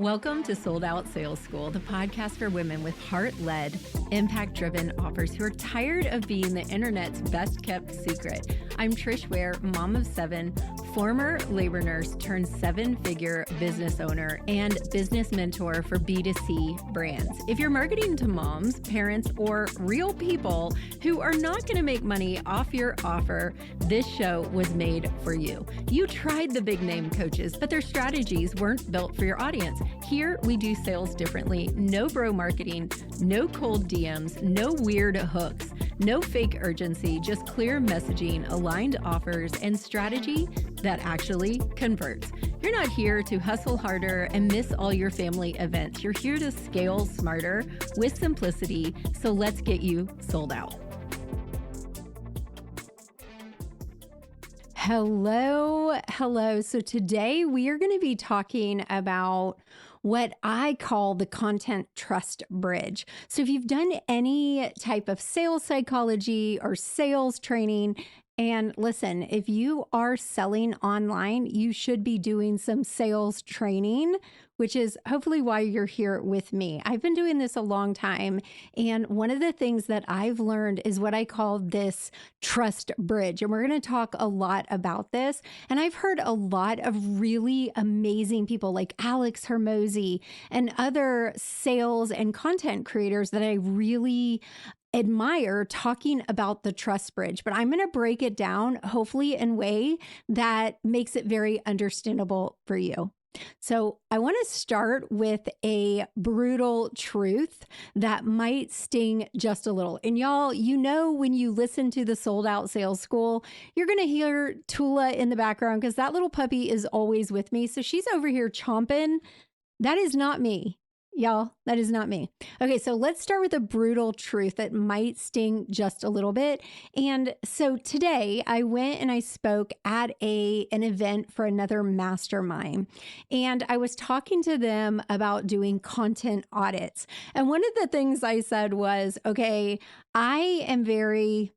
Welcome to Sold Out Sales School, the podcast for women with heart-led, impact-driven offers who are tired of being the internet's best-kept secret. I'm Trish Ware, mom of 7, former labor nurse turned 7-figure business owner and business mentor for B2C brands. If you're marketing to moms, parents, or real people who are not going to make money off your offer, this show was made for you. You tried the big name coaches, but their strategies weren't built for your audience. Here, we do sales differently. No bro marketing, no cold DMs, no weird hooks, no fake urgency, just clear messaging, aligned offers, and strategy that actually converts. You're not here to hustle harder and miss all your family events. You're here to scale smarter with simplicity. So let's get you sold out. Hello. So today we are going to be talking about what I call the content trust bridge. So if you've done any type of sales psychology or sales training, and listen, if you are selling online, you should be doing some sales training, which is hopefully why you're here with me. I've been doing this a long time. And one of the things that I've learned is what I call this trust bridge. And we're going to talk a lot about this. And I've heard a lot of really amazing people like Alex Hermosi and other sales and content creators that I really admire talking about the trust bridge, but I'm going to break it down, hopefully in a way that makes it very understandable for you. So I want to start with a brutal truth that might sting just a little. And y'all, you know, when you listen to the Sold Out Sales School, you're going to hear Tula in the background because that little puppy is always with me. So she's over here chomping. That is not me. Y'all, that is not me. Okay, so let's start with a brutal truth that might sting just a little bit. And so today I went and I spoke at an event for another mastermind. And I was talking to them about doing content audits. And one of the things I said was, okay, I am very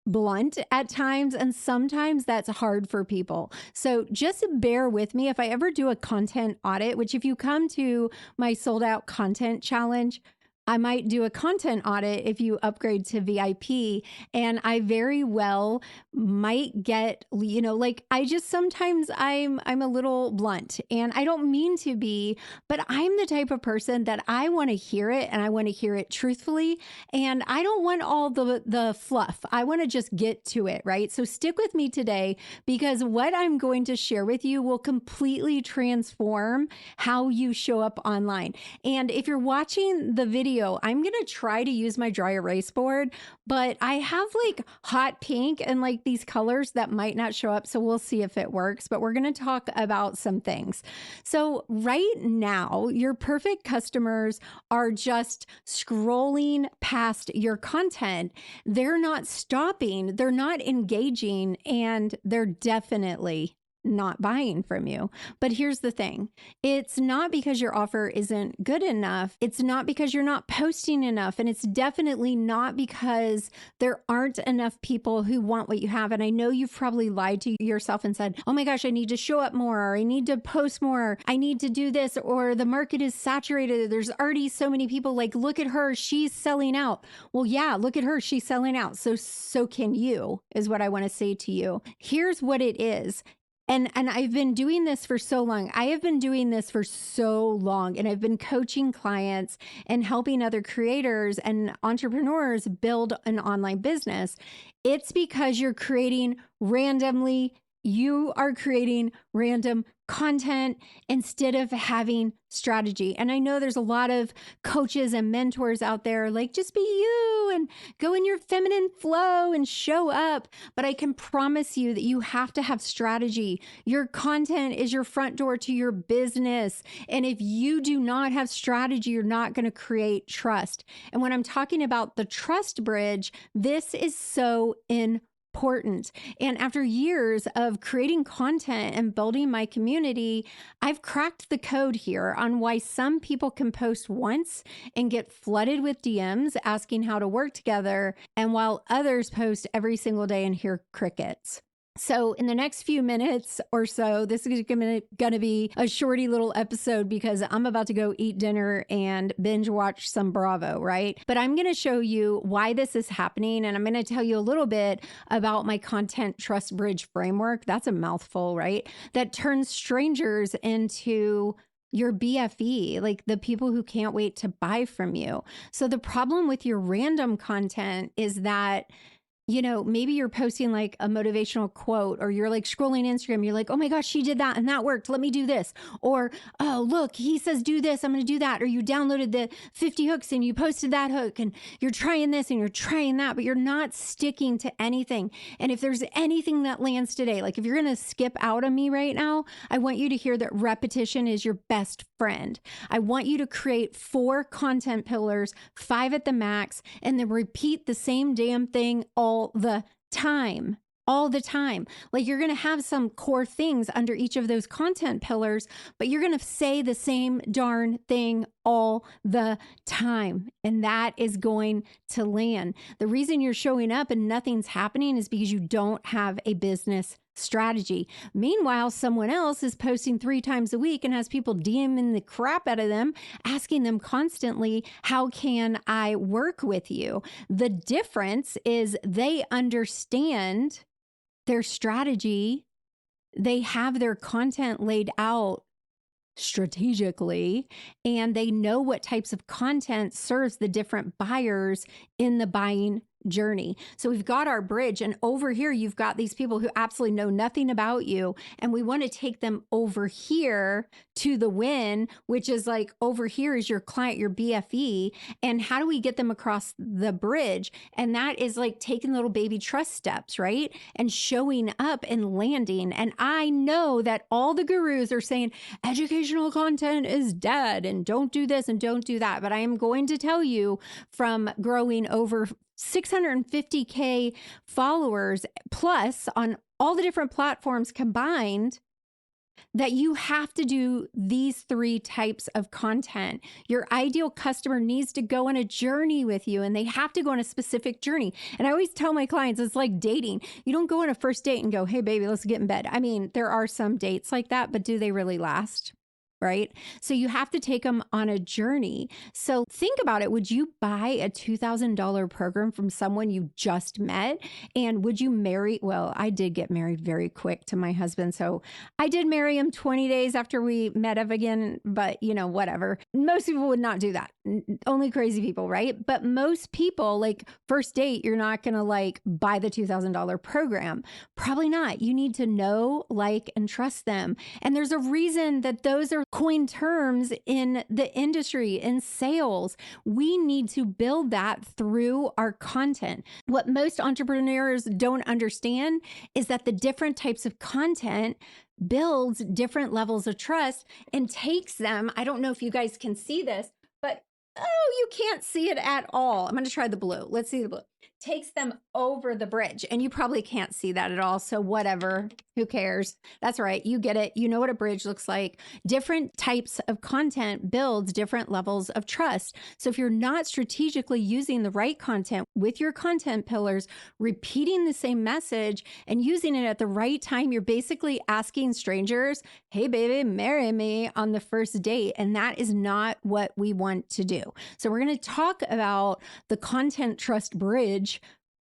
blunt at times, and sometimes that's hard for people. So just bear with me if I ever do a content audit, which if you come to my Sold Out Content Challenge, I might do a content audit if you upgrade to VIP, and I very well might get, like I just sometimes I'm a little blunt, and I don't mean to be, but I'm the type of person that I want to hear it, and I want to hear it truthfully, and I don't want all the fluff. I want to just get to it, right? So stick with me today, because what I'm going to share with you will completely transform how you show up online. And if you're watching the video, I'm going to try to use my dry erase board, but I have like hot pink and like these colors that might not show up. So we'll see if it works, but we're going to talk about some things. So right now, your perfect customers are just scrolling past your content. They're not stopping, they're not engaging, and they're definitely not buying from you. But here's the thing. It's not because your offer isn't good enough. It's not because you're not posting enough. And it's definitely not because there aren't enough people who want what you have. And I know you've probably lied to yourself and said, oh my gosh, I need to show up more, or I need to post more, I need to do this, or the market is saturated. There's already so many people, like, look at her, she's selling out. Well, yeah, look at her, she's selling out. So can you, is what I want to say to you. Here's what it is. And I've been doing this for so long. I have been doing this for so long, and I've been coaching clients and helping other creators and entrepreneurs build an online business. It's because you are creating random content instead of having strategy. And I know there's a lot of coaches and mentors out there like, just be you and go in your feminine flow and show up. But I can promise you that you have to have strategy. Your content is your front door to your business. And if you do not have strategy, you're not going to create trust. And when I'm talking about the trust bridge, this is so important. And after years of creating content and building my community, I've cracked the code here on why some people can post once and get flooded with DMs asking how to work together, and while others post every single day and hear crickets. So, in the next few minutes or so, this is going to be a shorty little episode because I'm about to go eat dinner and binge watch some Bravo, right? But I'm going to show you why this is happening. And I'm going to tell you a little bit about my content trust bridge framework. That's a mouthful, right? That turns strangers into your BFE, like the people who can't wait to buy from you. So, the problem with your random content is that maybe you're posting like a motivational quote, or you're like scrolling Instagram. You're like, oh my gosh, she did that and that worked. Let me do this. Or, oh, look, he says do this. I'm going to do that. Or you downloaded the 50 hooks and you posted that hook and you're trying this and you're trying that, but you're not sticking to anything. And if there's anything that lands today, like if you're going to skip out on me right now, I want you to hear that repetition is your best friend. I want you to create 4 content pillars, 5 at the max, and then repeat the same damn thing all the time. All the time. Like you're going to have some core things under each of those content pillars, but you're going to say the same darn thing all the time. And that is going to land. The reason you're showing up and nothing's happening is because you don't have a business strategy. Meanwhile, someone else is posting 3 times a week and has people DMing the crap out of them, asking them constantly, how can I work with you? The difference is they understand their strategy. They have their content laid out strategically, and they know what types of content serves the different buyers in the buying journey. So we've got our bridge, and over here you've got these people who absolutely know nothing about you, and we want to take them over here to the win, which is like over here is your client, your BFE. And how do we get them across the bridge? And that is like taking little baby trust steps, right? And showing up and landing. And I know that all the gurus are saying educational content is dead and don't do this and don't do that, but I am going to tell you, from growing over 650K followers plus on all the different platforms combined, that you have to do these 3 types of content. Your ideal customer needs to go on a journey with you, and they have to go on a specific journey. And I always tell my clients, it's like dating. You don't go on a first date and go, hey, baby, let's get in bed. I mean, there are some dates like that, but do they really last? Right? So you have to take them on a journey. So think about it. Would you buy a $2,000 program from someone you just met? And would you marry? Well, I did get married very quick to my husband. So I did marry him 20 days after we met up again, but whatever. Most people would not do that. Only crazy people, right? But most people, like first date, you're not going to like buy the $2,000 program. Probably not. You need to know, like, and trust them. And there's a reason that those are coined terms in the industry, in sales. We need to build that through our content. What most entrepreneurs don't understand is that the different types of content builds different levels of trust and takes them. I don't know if you guys can see this, but you can't see it at all. I'm going to try the blue. Let's see the blue. Takes them over the bridge, and you probably can't see that at all. So whatever, who cares? That's right. You get it. You know what a bridge looks like. Different types of content builds different levels of trust. So if you're not strategically using the right content with your content pillars, repeating the same message and using it at the right time, you're basically asking strangers, hey baby, marry me on the first date. And that is not what we want to do. So we're going to talk about the content trust bridge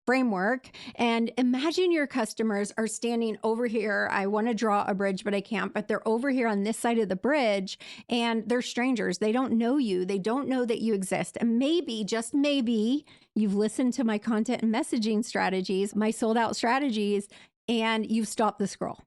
framework. And imagine your customers are standing over here. I want to draw a bridge, but I can't. But they're over here on this side of the bridge, and they're strangers. They don't know you. They don't know that you exist. And maybe, just maybe, you've listened to my content and messaging strategies, my sold out strategies, and you've stopped the scroll.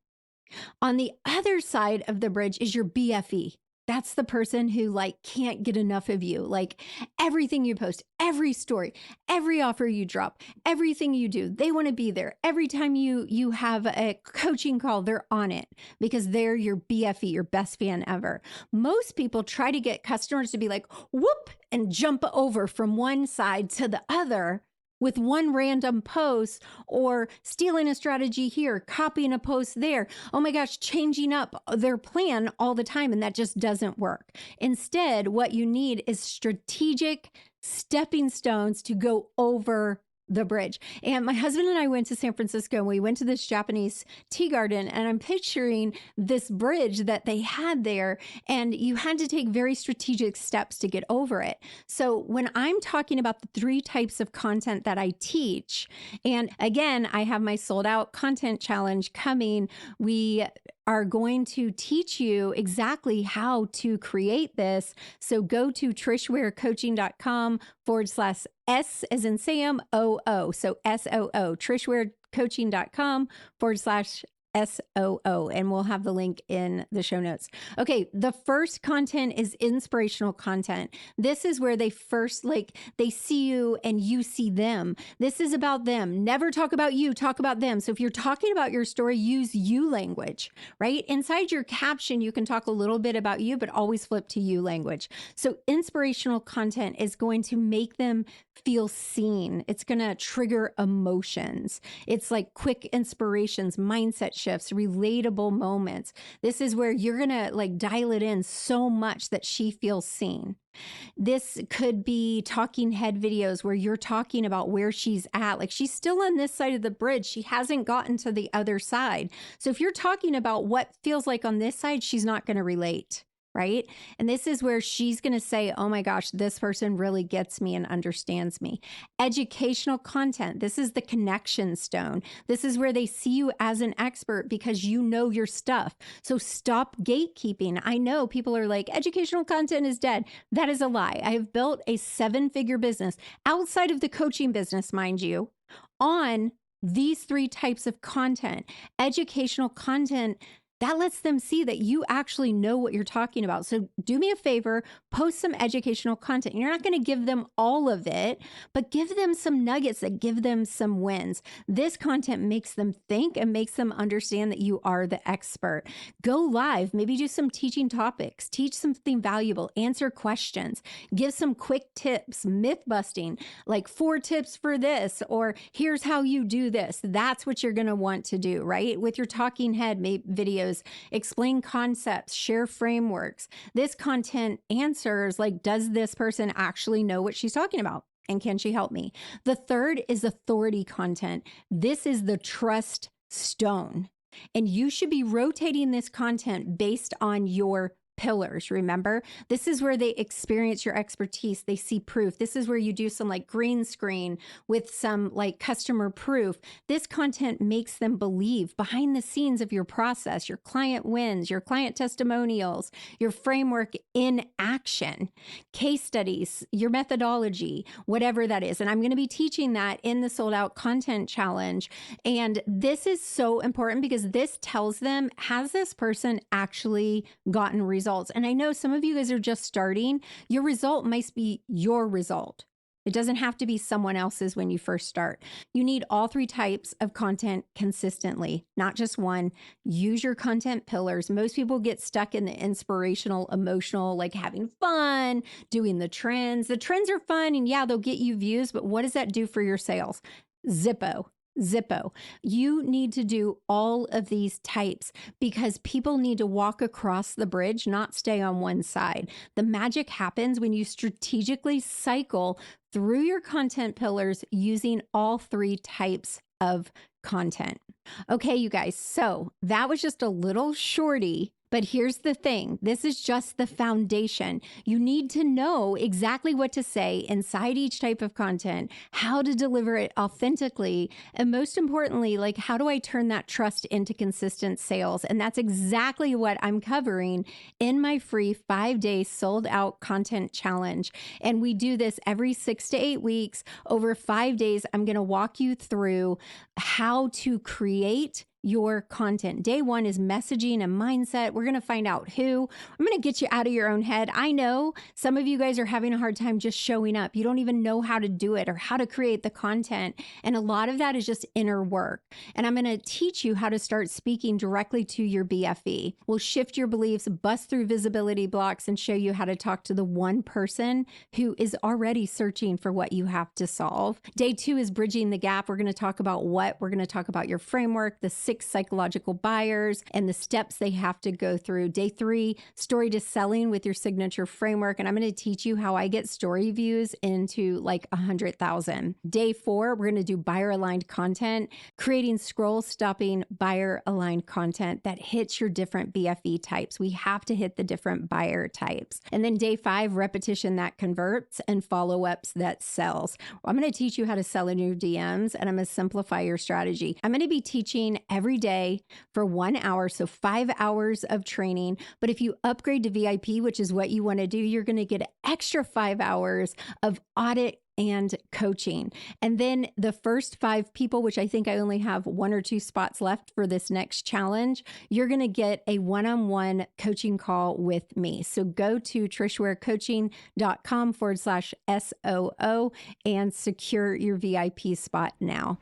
On the other side of the bridge is your BFE. That's the person who like can't get enough of you. Like everything you post, every story, every offer you drop, everything you do, they want to be there. Every time you have a coaching call, they're on it because they're your BFE, your best fan ever. Most people try to get customers to be like, whoop, and jump over from one side to the other with one random post, or stealing a strategy here, copying a post there. Oh my gosh, changing up their plan all the time. And that just doesn't work. Instead, what you need is strategic stepping stones to go over the bridge. And my husband and I went to San Francisco and we went to this Japanese tea garden, and I'm picturing this bridge that they had there, and you had to take very strategic steps to get over it. So when I'm talking about the 3 types of content that I teach, and again, I have my sold out content challenge coming, we are going to teach you exactly how to create this. So go to trishwarecoaching.com/S as in Sam, O-O. So S-O-O, trishwarecoaching.com/SOO, and we'll have the link in the show notes. Okay, the first content is inspirational content. This is where they first, they see you and you see them. This is about them. Never talk about you, talk about them. So if you're talking about your story, use you language, right? Inside your caption, you can talk a little bit about you, but always flip to you language. So inspirational content is going to make them feel seen. It's going to trigger emotions. It's like quick inspirations, mindset shifts, relatable moments. This is where you're going to dial it in so much that she feels seen. This could be talking head videos where you're talking about where she's at. Like, she's still on this side of the bridge. She hasn't gotten to the other side. So if you're talking about what feels like on this side, she's not going to relate. Right? And this is where she's going to say, oh my gosh, this person really gets me and understands me. Educational content. This is the connection stone. This is where they see you as an expert because you know your stuff. So stop gatekeeping. I know people are like, educational content is dead. That is a lie. I have built a 7-figure business outside of the coaching business, mind you, on these 3 types of content. Educational content that lets them see that you actually know what you're talking about. So do me a favor, post some educational content. You're not going to give them all of it, but give them some nuggets that give them some wins. This content makes them think and makes them understand that you are the expert. Go live, maybe do some teaching topics, teach something valuable, answer questions, give some quick tips, myth busting, like 4 tips for this, or here's how you do this. That's what you're going to want to do, right? With your talking head videos, explain concepts, share frameworks. This content answers does this person actually know what she's talking about? And can she help me? The third is authority content. This is the trust stone. And you should be rotating this content based on your pillars. Remember, this is where they experience your expertise. They see proof. This is where you do some green screen with some customer proof. This content makes them believe behind the scenes of your process, your client wins, your client testimonials, your framework in action, case studies, your methodology, whatever that is. And I'm going to be teaching that in the Sold Out Content Challenge. And this is so important because this tells them, has this person actually gotten results? And I know some of you guys are just starting. Your result might be your result. It doesn't have to be someone else's when you first start. You need all 3 types of content consistently, not just one. Use your content pillars. Most people get stuck in the inspirational, emotional, having fun, doing the trends. The trends are fun and yeah, they'll get you views, but what does that do for your sales? Zippo. You need to do all of these types because people need to walk across the bridge, not stay on one side. The magic happens when you strategically cycle through your content pillars using all 3 types of content. Okay, you guys, so that was just a little shorty. But here's the thing. This is just the foundation. You need to know exactly what to say inside each type of content, how to deliver it authentically, and most importantly, how do I turn that trust into consistent sales? And that's exactly what I'm covering in my free 5-day Sold Out Content Challenge. And we do this every 6 to 8 weeks. Over 5 days, I'm going to walk you through how to create your content. Day 1 is messaging and mindset. We're going to find out who. I'm going to get you out of your own head. I know some of you guys are having a hard time just showing up. You don't even know how to do it or how to create the content. And a lot of that is just inner work. And I'm going to teach you how to start speaking directly to your BFE. We'll shift your beliefs, bust through visibility blocks, and show you how to talk to the one person who is already searching for what you have to solve. Day 2 is bridging the gap. We're going to talk about what. We're going to talk about your framework, the 6 6 psychological buyers and the steps they have to go through. Day 3, story to selling with your signature framework. And I'm going to teach you how I get story views into like 100,000. Day 4, we're going to do buyer aligned content, creating scroll stopping buyer aligned content that hits your different BFE types. We have to hit the different buyer types. And then day 5, repetition that converts and follow-ups that sells. I'm going to teach you how to sell in your DMs, and I'm going to simplify your strategy. I'm going to be teaching every day for 1 hour, so 5 hours of training. But if you upgrade to VIP, which is what you want to do, you're going to get an extra 5 hours of audit and coaching. And then the first 5 people, which I think I only have 1 or 2 spots left for this next challenge, you're going to get a one-on-one coaching call with me. So go to trishwarecoaching.com/SOO and secure your VIP spot now.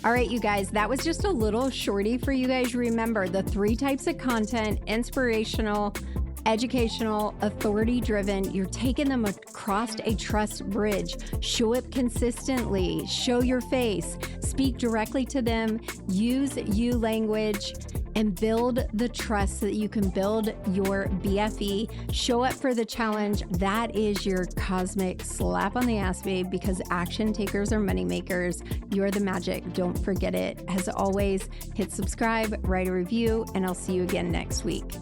All right, you guys, that was just a little shorty for you guys. Remember the 3 types of content: inspirational, educational, authority-driven. You're taking them across a trust bridge. Show up consistently, show your face, speak directly to them, use you language, and build the trust so that you can build your BFE. Show up for the challenge. That is your cosmic slap on the ass, babe, because action takers are money makers. You're the magic. Don't forget it. As always, hit subscribe, write a review, and I'll see you again next week.